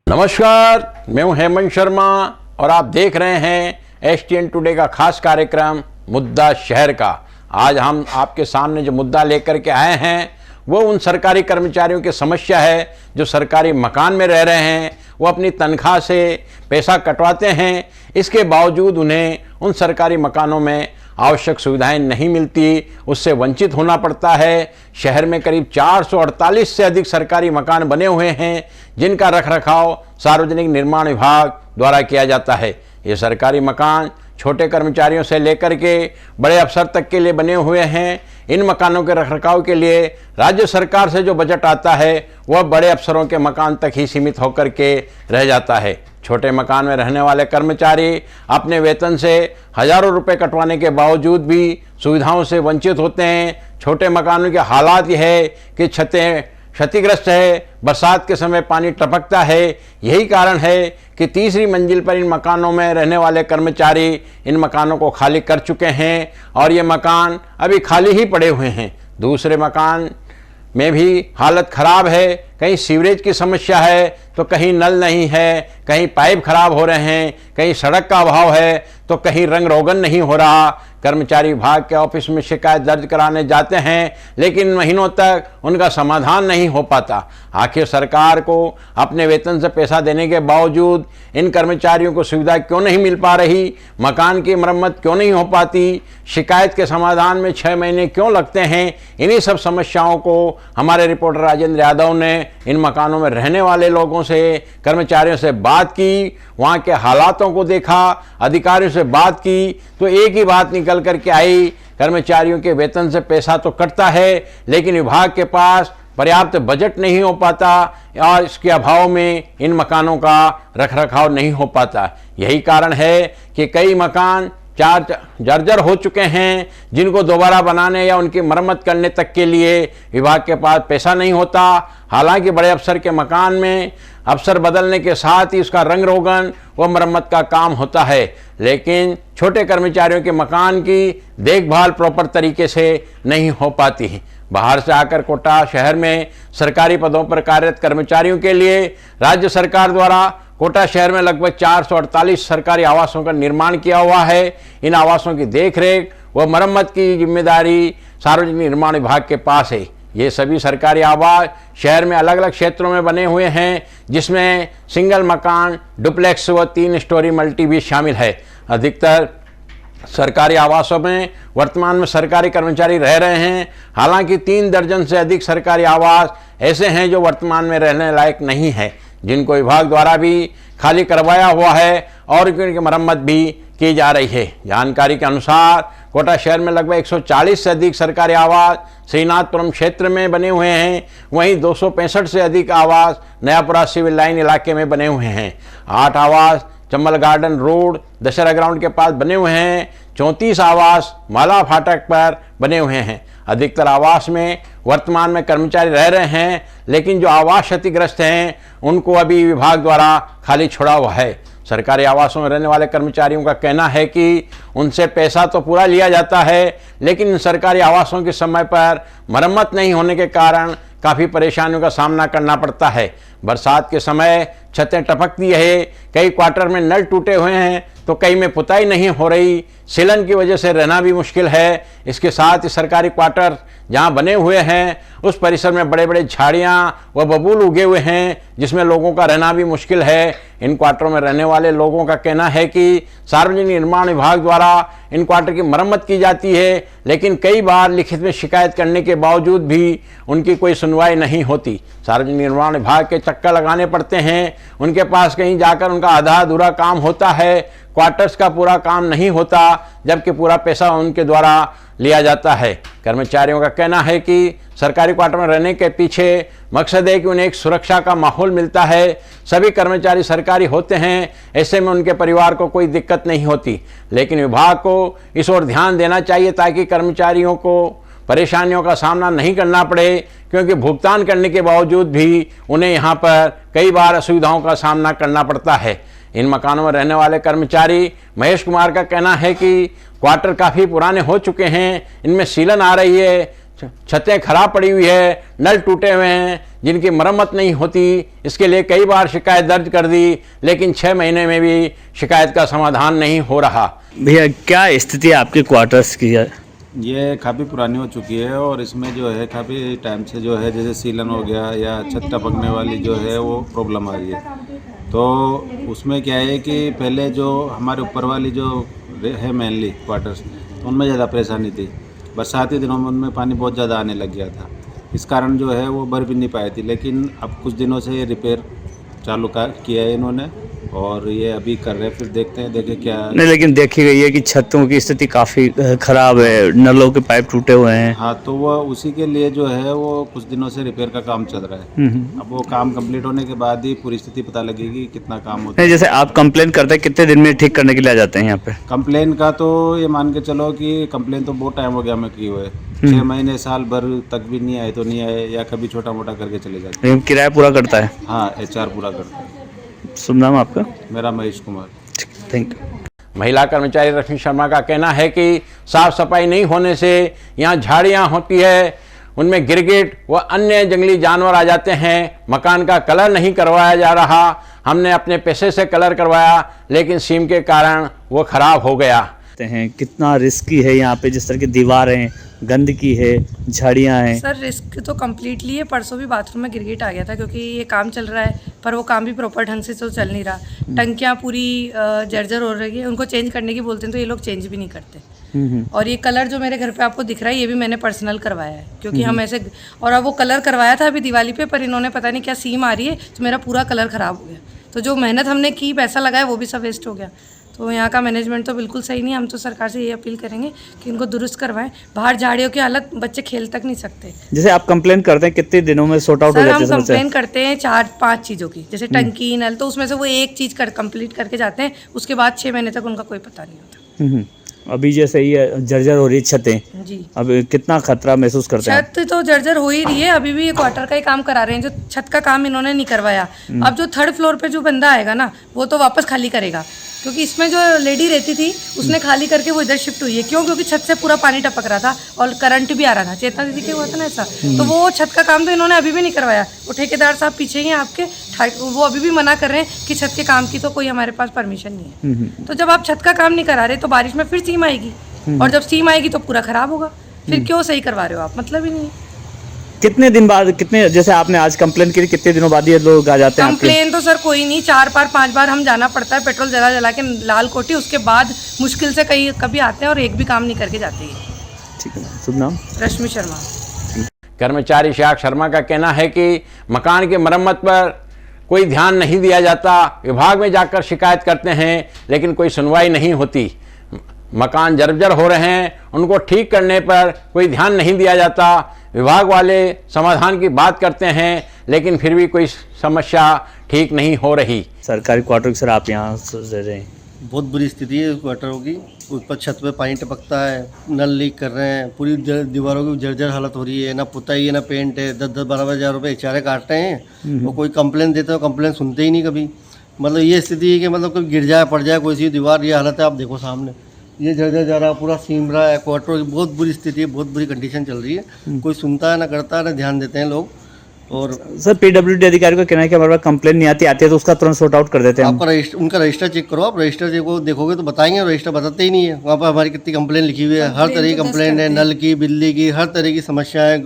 नमस्कार, मैं हूं हेमंत शर्मा और आप देख रहे हैं एसटीएन टुडे का खास कार्यक्रम मुद्दा शहर का। आज हम आपके सामने जो मुद्दा लेकर के आए हैं वो उन सरकारी कर्मचारियों की समस्या है जो सरकारी मकान में रह रहे हैं। वो अपनी तनख्वाह से पैसा कटवाते हैं, इसके बावजूद उन्हें उन सरकारी मकानों में आवश्यक सुविधाएं नहीं मिलती, उससे वंचित होना पड़ता है। शहर में करीब 448 से अधिक सरकारी मकान बने हुए हैं जिनका रखरखाव सार्वजनिक निर्माण विभाग द्वारा किया जाता है। ये सरकारी मकान छोटे कर्मचारियों से लेकर के बड़े अफसर तक के लिए बने हुए हैं। इन मकानों के रखरखाव के लिए राज्य सरकार से जो बजट आता है वह बड़े अफसरों के मकान तक ही सीमित होकर के रह जाता है। छोटे मकान में रहने वाले कर्मचारी अपने वेतन से हजारों रुपए कटवाने के बावजूद भी सुविधाओं से वंचित होते हैं। छोटे मकानों के हालात यह है कि छतें क्षतिग्रस्त है, बरसात के समय पानी टपकता है। यही कारण है कि तीसरी मंजिल पर इन मकानों में रहने वाले कर्मचारी इन मकानों को खाली कर चुके हैं और ये मकान अभी खाली ही पड़े हुए हैं। दूसरे मकान में भी हालत खराब है, कहीं सीवरेज की समस्या है तो कहीं नल नहीं है, कहीं पाइप खराब हो रहे हैं, कहीं सड़क का अभाव है तो कहीं रंग रोगन नहीं हो रहा। कर्मचारी विभाग के ऑफिस में शिकायत दर्ज कराने जाते हैं लेकिन महीनों तक उनका समाधान नहीं हो पाता। आखिर सरकार को अपने वेतन से पैसा देने के बावजूद इन कर्मचारियों को सुविधा क्यों नहीं मिल पा रही, मकान की मरम्मत क्यों नहीं हो पाती, शिकायत के समाधान में 6 महीने क्यों लगते हैं। इन्हीं सब समस्याओं को हमारे रिपोर्टर राजेंद्र यादव ने इन मकानों में रहने वाले लोगों से, कर्मचारियों से बात की, वहाँ के हालातों को देखा, अधिकारियों से बात की तो एक ही बात निकल करके आई, कर्मचारियों के वेतन से पैसा तो कटता है लेकिन विभाग के पास पर्याप्त बजट नहीं हो पाता और इसके अभाव में इन मकानों का रखरखाव नहीं हो पाता। यही कारण है कि कई मकान जर्जर हो चुके हैं जिनको दोबारा बनाने या उनकी मरम्मत करने तक के लिए विभाग के पास पैसा नहीं होता। हालांकि बड़े अफसर के मकान में अफसर बदलने के साथ ही उसका रंग रोगन व मरम्मत का काम होता है, लेकिन छोटे कर्मचारियों के मकान की देखभाल प्रॉपर तरीके से नहीं हो पाती। बाहर से आकर कोटा शहर में सरकारी पदों पर कार्यरत कर्मचारियों के लिए राज्य सरकार द्वारा कोटा शहर में लगभग 448 सरकारी आवासों का निर्माण किया हुआ है। इन आवासों की देखरेख व मरम्मत की जिम्मेदारी सार्वजनिक निर्माण विभाग के पास है। ये सभी सरकारी आवास शहर में अलग अलग क्षेत्रों में बने हुए हैं जिसमें सिंगल मकान, डुप्लेक्स व 3 स्टोरी मल्टी भी शामिल है। अधिकतर सरकारी आवासों में वर्तमान में सरकारी कर्मचारी रह रहे हैं। हालांकि 3 दर्जन से अधिक सरकारी आवास ऐसे हैं जो वर्तमान में रहने लायक नहीं है, जिनको विभाग द्वारा भी खाली करवाया हुआ है और उनकी मरम्मत भी की जा रही है। जानकारी के अनुसार कोटा शहर में लगभग 140 से अधिक सरकारी आवास श्रीनाथपुरम क्षेत्र में बने हुए हैं। वहीं 265 से अधिक आवास नयापुरा सिविल लाइन इलाके में बने हुए हैं। 8 आवास Chambal garden road Dussehra ground के पास बने हुए हैं। 34 आवास माला फाटक पर बने हुए हैं। अधिकतर आवास में वर्तमान में कर्मचारी रह रहे हैं लेकिन जो आवास क्षतिग्रस्त हैं उनको अभी विभाग द्वारा खाली छोड़ा हुआ है। सरकारी आवासों में रहने वाले कर्मचारियों का कहना है कि उनसे पैसा तो पूरा लिया जाता है लेकिन इन सरकारी आवासों के समय पर मरम्मत नहीं होने के कारण काफ़ी परेशानियों का सामना करना पड़ता है। बरसात के समय छतें टपकती है, कई क्वार्टर में नल टूटे हुए हैं तो कई में पुताई नहीं हो रही, सीलन की वजह से रहना भी मुश्किल है। इसके साथ ही सरकारी क्वार्टर जहां बने हुए हैं उस परिसर में बड़े बड़े झाड़ियां व बबूल उगे हुए हैं जिसमें लोगों का रहना भी मुश्किल है। इन क्वार्टरों में रहने वाले लोगों का कहना है कि सार्वजनिक निर्माण विभाग द्वारा इन क्वार्टर की मरम्मत की जाती है लेकिन कई बार लिखित में शिकायत करने के बावजूद भी उनकी कोई सुनवाई नहीं होती। सार्वजनिक निर्माण विभाग के चक्कर लगाने पड़ते हैं, उनके पास कहीं जाकर उनका आधा अधूरा काम होता है, क्वार्टर्स का पूरा काम नहीं होता जबकि पूरा पैसा उनके द्वारा लिया जाता है। कर्मचारियों का कहना है कि सरकारी क्वार्टर में रहने के पीछे मकसद है कि उन्हें एक सुरक्षा का माहौल मिलता है। सभी कर्मचारी सरकारी होते हैं, ऐसे में उनके परिवार को कोई दिक्कत नहीं होती, लेकिन विभाग को इस ओर ध्यान देना चाहिए ताकि कर्मचारियों को परेशानियों का सामना नहीं करना पड़े, क्योंकि भुगतान करने के बावजूद भी उन्हें यहाँ पर कई बार असुविधाओं का सामना करना पड़ता है। इन मकानों में रहने वाले कर्मचारी महेश कुमार का कहना है कि क्वार्टर काफ़ी पुराने हो चुके हैं, इनमें सीलन आ रही है, छतें खराब पड़ी हुई है, नल टूटे हुए हैं जिनकी मरम्मत नहीं होती। इसके लिए कई बार शिकायत दर्ज कर दी, लेकिन 6 महीने में भी शिकायत का समाधान नहीं हो रहा। भैया क्या स्थिति है आपके क्वार्टर्स की? ये काफ़ी पुरानी हो चुकी है और इसमें जो है काफ़ी टाइम से जो है जैसे सीलन हो गया या छत टपकने वाली जो है वो प्रॉब्लम आ रही है। तो उसमें क्या है कि पहले जो हमारे ऊपर वाली जो है मेनली क्वार्टर्स, तो उनमें ज़्यादा परेशानी थी। बरसाती दिनों में उनमें पानी बहुत ज़्यादा आने लग गया था, इस कारण जो है वो भर भी नहीं पाई थी। लेकिन अब कुछ दिनों से ये रिपेयर चालू किया है इन्होंने और ये अभी कर रहे हैं, फिर देखते हैं देखें क्या। नहीं, लेकिन देखी गई है कि छतों की स्थिति काफ़ी खराब है, नलों के पाइप टूटे हुए हैं। हाँ, तो वो उसी के लिए जो है वो कुछ दिनों से रिपेयर का काम चल रहा है। अब वो काम कंप्लीट होने के बाद ही पूरी स्थिति पता लगेगी कितना काम होता है। नहीं, जैसे आप कंप्लेन करते हैं, कितने दिन में ठीक करने के लिए आ जाते हैं यहाँ पे? कंप्लेन का तो ये मान के चलो कि कंप्लेन तो बहुत टाइम हो गया हमें किए हुए, 6 महीने साल भर तक भी नहीं आए तो नहीं आए, या कभी छोटा मोटा करके चले जाते हैं। किराया पूरा करता है? हाँ, HR पूरा करता है। शुभ नाम आपका? मेरा महेश कुमार। Thank you. महिला कर्मचारी रश्मि शर्मा का कहना है कि साफ सफाई नहीं होने से यहाँ झाड़ियाँ होती है, उनमें गिरगिट व अन्य जंगली जानवर आ जाते हैं। मकान का कलर नहीं करवाया जा रहा। हमने अपने पैसे से कलर करवाया, लेकिन सीम के कारण वो खराब हो गया। हैं कितना रिस्की है यहाँ पे, जिस तरह की दीवारें, गंदगी है, झाड़ियाँ हैं। सर रिस्क तो कम्प्लीटली है। परसों भी बाथरूम में गिरगिट आ गया था, क्योंकि ये काम चल रहा है पर वो काम भी प्रॉपर ढंग से तो चल नहीं रहा। टंकियाँ पूरी जर्जर हो रही है, उनको चेंज करने की बोलते हैं तो ये लोग चेंज भी नहीं करते। और ये कलर जो मेरे घर पे आपको दिख रहा है, ये भी मैंने पर्सनल करवाया है, क्योंकि हम ऐसे, और अब वो कलर करवाया था अभी दिवाली पे, पर इन्होंने पता नहीं क्या सीम आ रही है तो मेरा पूरा कलर ख़राब हो गया। तो जो मेहनत हमने की, पैसा लगाया, वो भी सब वेस्ट हो गया। तो यहाँ का मैनेजमेंट तो बिल्कुल सही नहीं है। हम तो सरकार से ये अपील करेंगे कि इनको दुरुस्त करवाएं। बाहर झाड़ियों की हालत, बच्चे खेल तक नहीं सकते। जैसे आप कंप्लेन करते हैं, कितने दिनों में सॉर्ट आउट हो सर जाती है? हम कंप्लेन करते हैं 4-5 चीज़ों की, जैसे टंकी, नल, तो उसमें से वो एक चीज़ कंप्लीट करके जाते हैं, उसके बाद 6 महीने तक उनका कोई पता नहीं होता। अभी जैसे ये जर्जर हो रही है छतें, जी, अब कितना खतरा महसूस करते हैं? छत तो जर्जर हो ही रही है। अभी भी ये क्वार्टर का ही काम करा रहे हैं, जो छत का काम इन्होंने नहीं करवाया। अब जो 3rd फ्लोर पे जो बंदा आएगा ना, वो तो वापस खाली करेगा, क्योंकि इसमें जो लेडी रहती थी उसने खाली करके वो इधर शिफ्ट हुई है। क्यों? क्योंकि छत से पूरा पानी टपक रहा था और करंट भी आ रहा था। चेतना दीदी के हुआ था ना ऐसा, तो वो छत का काम तो इन्होंने अभी भी नहीं करवाया। वो ठेकेदार साहब पीछे ही हैं आपके, वो अभी भी मना कर रहे हैं कि छत के काम की तो कोई हमारे पास परमिशन नहीं है। तो जब आप छत का काम नहीं करा रहे तो बारिश में फिर सीम आएगी, और जब सीम आएगी तो पूरा खराब होगा। फिर क्यों सही करवा रहे हो आप? मतलब ही नहीं है। कितने दिन बाद, कितने, जैसे आपने आज कंप्लेन की, कितने दिनों बाद ये लोग आ जाते हैं? कंप्लेन तो सर कोई नहीं, 4 बार 5 बार हम जाना पड़ता है, पेट्रोल जला जला के लाल कोठी, उसके बाद मुश्किल से कभी आते हैं और एक भी काम नहीं करके जाते हैं। ठीक है, शुभ नाम? रश्मि शर्मा। कर्मचारी श्याम शर्मा का कहना है कि मकान की मरम्मत पर कोई ध्यान नहीं दिया जाता। विभाग में जाकर शिकायत करते हैं, लेकिन कोई सुनवाई नहीं होती। मकान जर्जर हो रहे हैं, उनको ठीक करने पर कोई ध्यान नहीं दिया जाता। विभाग वाले समाधान की बात करते हैं, लेकिन फिर भी कोई समस्या ठीक नहीं हो रही। सरकारी क्वार्टर सर आप यहाँ रह रहे हैं, बहुत बुरी स्थिति है क्वार्टरों की। ऊपर छत पे पानी टपकता है, नल लीक कर रहे हैं, पूरी दीवारों की जर्जर हालत हो रही है, ना पुताई है ना पेंट है। 10-12 हज़ार रुपये HRA काटते हैं और कोई कंप्लेन देते हो, कंप्लेन सुनते ही नहीं कभी। मतलब ये स्थिति है कि मतलब कोई गिर जाए, पड़ जाए कोई सी दीवार, ये हालत है। आप देखो सामने ये जर्जर जा रहा, पूरा सीम रहा है। क्वार्टरों की बहुत बुरी स्थिति है, बहुत बुरी कंडीशन चल रही है। कोई सुनता है ना करता है ना ध्यान देते हैं लोग। और सर PWD अधिकारी का कहना है कि हमारे पास कंप्लेन नहीं आती है तो उसका तुरंत सॉर्ट आउट कर देते हैं। आपका रजिस्टर, उनका रजिस्टर चेक करो। आप रजिस्टर चेक को देखोगे तो बताएंगे, रजिस्टर बताते ही नहीं है। वहाँ पर हमारी कितनी कंप्लेन लिखी हुई है, हर तरह की कंप्लेन है, नल की, बिजली की, हर तरह की समस्याएं।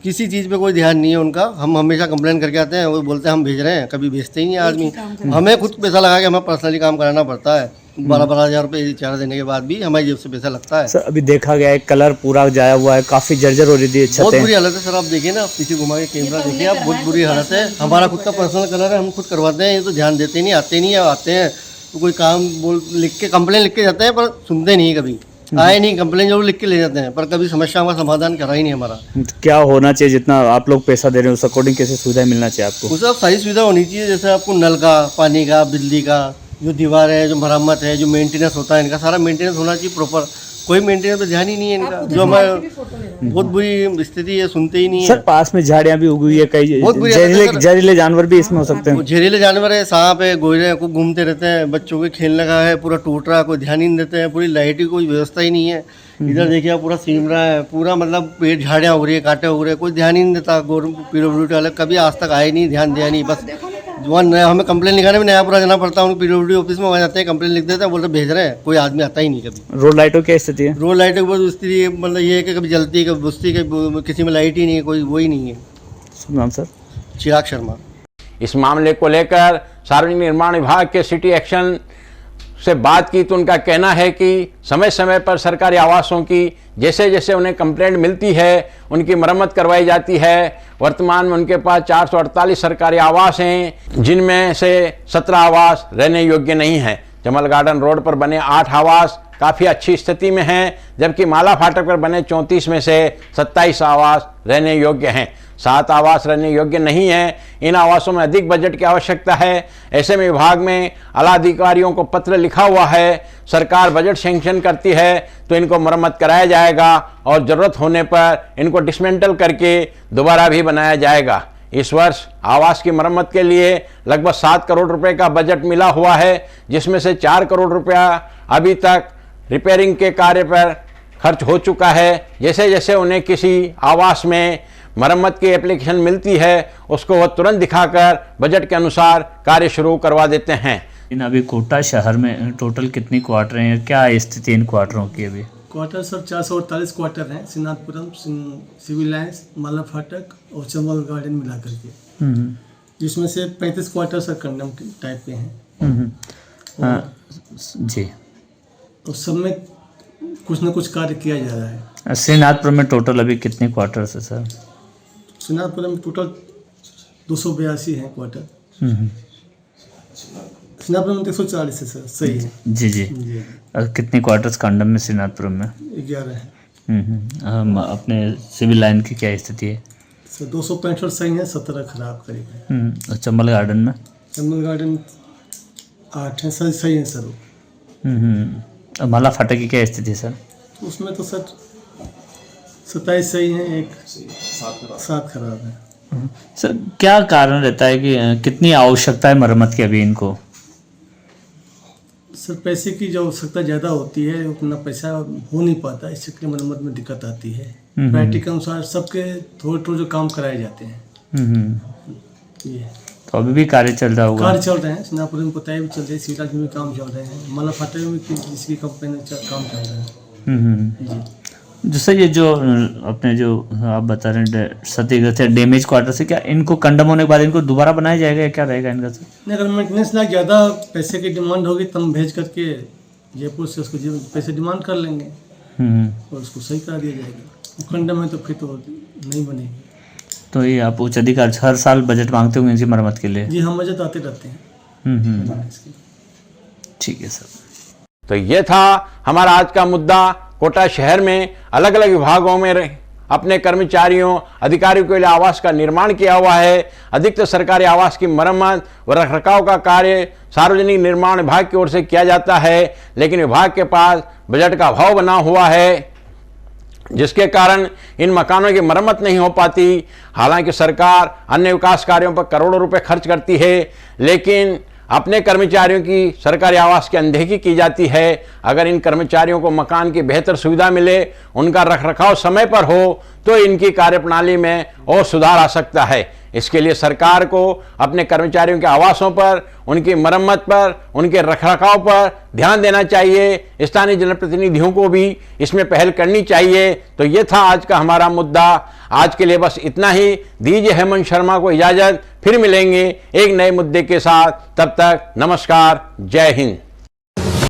किसी चीज़ पे कोई ध्यान नहीं है उनका। हम हमेशा कंप्लेन करके आते हैं, वो बोलते हैं हम भेज रहे हैं, कभी भेजते ही नहीं आदमी। हमें खुद पैसा लगा के हमें पर्सनली काम कराना पड़ता है। 12-12 हज़ार रुपये HRA देने के बाद भी हमारी जेब से पैसा लगता है। सर अभी देखा गया है कलर पूरा जाया हुआ है, काफ़ी जर्जर हो रही थी छतें। बहुत बुरी हालत है सर। आप देखिए ना, पीछे घुमा के कैमरा देखिए आप, बहुत बुरी हालत है। हमारा खुद का पर्सनल कलर है, हम खुद करवाते हैं। ये तो ध्यान देते नहीं, आते नहीं है। आते हैं तो कोई काम लिख के कंप्लेन लिख के जाते हैं, पर सुनते नहीं कभी। आए नहीं, कंप्लेन जरूर लिख के ले जाते हैं, पर कभी समस्या का समाधान करा ही नहीं हमारा। क्या होना चाहिए? जितना आप लोग पैसा दे रहे हो उस अकॉर्डिंग कैसे सुविधा मिलना चाहिए आपको? उस सारी सुविधा होनी चाहिए, जैसे आपको नल का, पानी का, बिजली का, जो दीवार है, जो मरम्मत है, जो मेंटेनेंस होता है, इनका सारा मेंटेनेंस होना चाहिए प्रॉपर। कोई मेंटेनेंस पे ध्यान ही नहीं है इनका। जो हमारे बहुत बुरी स्थिति है, सुनते ही नहीं सर है। पास में झाड़ियां भी उगी हुई है, कई बहुत बुरी हालत है, सर। जहरीले जानवर भी इसमें हो सकते वो हैं। जहरीले जानवर है, सांप है, गोरे हैं, खूब घूमते रहते हैं, बच्चों के खेलने का है, पूरा टूट रहा है, कोई ध्यान ही नहीं देते हैं, पूरी लाइट की कोई व्यवस्था ही नहीं है। इधर देखिए पूरा सीम रहा है, पूरा मतलब पेड़ झाड़ियाँ हो रही है, कांटे हो रहे हैं, कोई ध्यान ही नहीं देता। गवर्नमेंट पीडब्ल्यूडी वाले कभी आज तक आए नहीं, ध्यान दिया नहीं, बस वहाँ नया हमें कंप्लेन लिखाने में नया पूरा जाना पड़ता है। उनको पीडब्ल्यूडी ऑफिस में वहाँ जाते हैं, कंप्लेन लिख देते हैं, बोलते भेज रहे हैं, कोई आदमी आता ही नहीं कभी। रोड लाइटों की स्थिति है। रोड लाइट की बहुत स्थिति मतलब ये है कि कभी जलती है, कभी बुझती है, कभी किसी में लाइट ही नहीं है, कोई वही नहीं है। नाम सर? चिराग शर्मा। इस मामले को लेकर सार्वजनिक निर्माण विभाग के सिटी एक्शन से बात की तो उनका कहना है कि समय समय पर सरकारी आवासों की जैसे जैसे उन्हें कंप्लेंट मिलती है उनकी मरम्मत करवाई जाती है। वर्तमान में उनके पास 448 सरकारी आवास हैं, जिनमें से 17 आवास रहने योग्य नहीं हैं। जमल गार्डन रोड पर बने 8 आवास काफ़ी अच्छी स्थिति में हैं, जबकि माला फाटक पर बने 34 में से 27 आवास रहने योग्य हैं। 7 आवास रहने योग्य नहीं है। इन आवासों में अधिक बजट की आवश्यकता है। ऐसे में विभाग में आला अधिकारियों को पत्र लिखा हुआ है, सरकार बजट सैंक्शन करती है तो इनको मरम्मत कराया जाएगा और ज़रूरत होने पर इनको डिसमेंटल करके दोबारा भी बनाया जाएगा। इस वर्ष आवास की मरम्मत के लिए लगभग 7 करोड़ रुपए का बजट मिला हुआ है, जिसमें से 4 करोड़ रुपया अभी तक रिपेयरिंग के कार्य पर खर्च हो चुका है। जैसे जैसे उन्हें किसी आवास में मरम्मत की एप्लीकेशन मिलती है उसको वह तुरंत दिखाकर बजट के अनुसार कार्य शुरू करवा देते हैं। इन अभी कोटा शहर में टोटल कितनी क्वार्टर हैं, क्या स्थिति इन क्वार्टरों की अभी? क्वार्टर सर 448 क्वार्टर हैं, श्रीनाथपुरम, सिविल लाइन्स, माला फाटक और चंबल गार्डन मिला करके, जिसमें से 35 क्वार्टर सर कंडम टाइप के हैं। जी, और सब में कुछ न कुछ कार्य किया जा रहा है। श्रीनाथपुर में टोटल अभी कितने क्वार्टर है सर? श्रीनाथपुरम में टोटल 282 हैं क्वार्टर। श्रीनाथपुरम में 140 है सर, सही है। जी जी, और कितने क्वार्टर्स कंडम में श्रीनाथपुरम में? 11 है। अपने सिविल लाइन की क्या स्थिति है सर? 265 सही है, 17 खराब करीब है। और चंबल गार्डन में? चंबल गार्डन 8 है सर, सही है सर। और माला फाटक की क्या स्थिति है सर? उसमें तो सर 27 सही है, एक 7 खराब है। सर क्या कारण रहता है कि कितनी आवश्यकता है मरम्मत की अभी इनको? सर पैसे की जो आवश्यकता ज़्यादा होती है, उतना पैसा हो नहीं पाता, इससे मरम्मत में दिक्कत आती है। प्रायोरिटी के अनुसार सबके थोड़े थोड़े जो काम कराए जाते हैं। ये तो अभी भी कार्य चल रहा होगा? कार्य चल रहे हैं, श्रीनाथपुर में पता भी चल रहे हैं, सीताज में भी काम चल रहे हैं, माला फाटक में भी जिसकी कंपनी काम चल रहा है। जैसे ये जो अपने जो आप बता रहे हैं क्षतिग्रस्त डैमेज क्वार्टर से, क्या इनको कंडम होने के बाद इनको दोबारा बनाया जाएगा या क्या रहेगा इनका सर? नहीं, अगर मेंटेनेंस लायक ज़्यादा पैसे की डिमांड होगी तब भेज करके जयपुर से उसको पैसे डिमांड कर लेंगे और उसको सही करा दिया जाएगा। कंडम है तो फिर तो नहीं बनेगी। तो ये आप उच्च अधिकारी हर साल बजट मांगते होंगे इनकी मरम्मत के लिए? जी हम बजट आते रहते हैं। ठीक है सर। तो ये था हमारा आज का मुद्दा। कोटा शहर में अलग अलग विभागों में अपने कर्मचारियों अधिकारियों के लिए आवास का निर्माण किया हुआ है। अधिकतर सरकारी आवास की मरम्मत व रखरखाव का कार्य सार्वजनिक निर्माण विभाग की ओर से किया जाता है, लेकिन विभाग के पास बजट का अभाव बना हुआ है, जिसके कारण इन मकानों की मरम्मत नहीं हो पाती। हालांकि सरकार अन्य विकास कार्यों पर करोड़ों रुपए खर्च करती है, लेकिन अपने कर्मचारियों की सरकारी आवास की अनदेखी की जाती है। अगर इन कर्मचारियों को मकान की बेहतर सुविधा मिले, उनका रखरखाव समय पर हो, तो इनकी कार्यप्रणाली में और सुधार आ सकता है। इसके लिए सरकार को अपने कर्मचारियों के आवासों पर, उनकी मरम्मत पर, उनके रखरखाव पर ध्यान देना चाहिए। स्थानीय जनप्रतिनिधियों को भी इसमें पहल करनी चाहिए। तो ये था आज का हमारा मुद्दा। आज के लिए बस इतना ही। दीजिए हेमंत शर्मा को इजाज़त, फिर मिलेंगे एक नए मुद्दे के साथ। तब तक नमस्कार, जय हिंद।